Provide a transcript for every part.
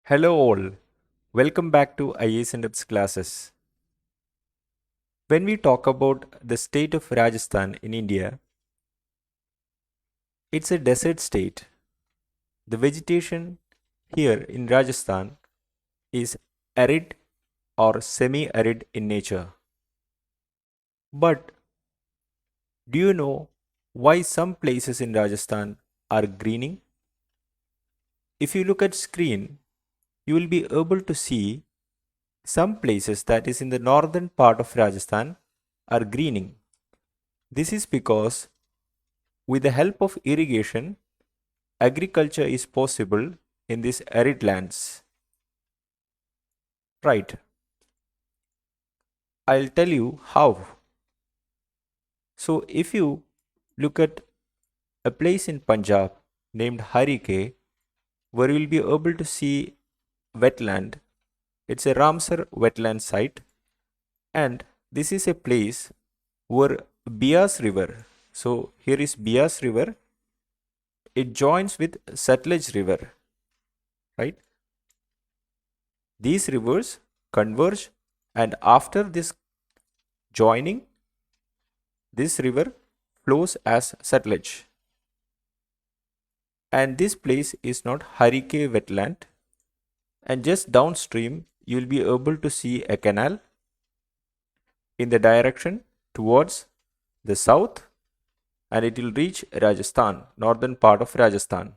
Hello all, welcome back to IAS and Ups classes. When we talk about the state of Rajasthan in India, it's a desert state. The vegetation here in Rajasthan is arid or semi-arid in nature. But do you know why some places in Rajasthan are greening? If you look at screen, you will be able to see some places that is in the northern part of Rajasthan are greening. This is because with the help of irrigation, agriculture is possible in these arid lands. Right. I'll tell you how. So if you look at a place in Punjab named Harike, where you'll be able to see wetland. It's a Ramsar wetland site, and this is a place where Bias River. So here is Bias River. It joins with Sutlej River, right? These rivers converge, and after this joining, this river flows as Sutlej. And this place is not Harike wetland. And just downstream, you will be able to see a canal in the direction towards the south, and it will reach Rajasthan, northern part of Rajasthan.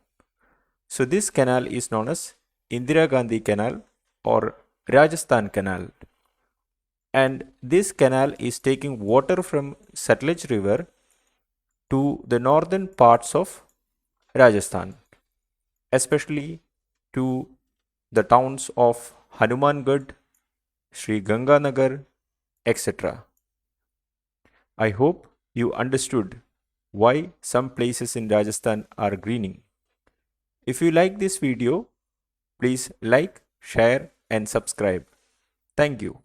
So this canal is known as Indira Gandhi Canal or Rajasthan Canal. And this canal is taking water from Sutlej River to the northern parts of Rajasthan, especially to the towns of Hanumangarh, Sri Ganganagar, etc. I hope you understood why some places in Rajasthan are greening. If you like this video, please like, share and subscribe. Thank you.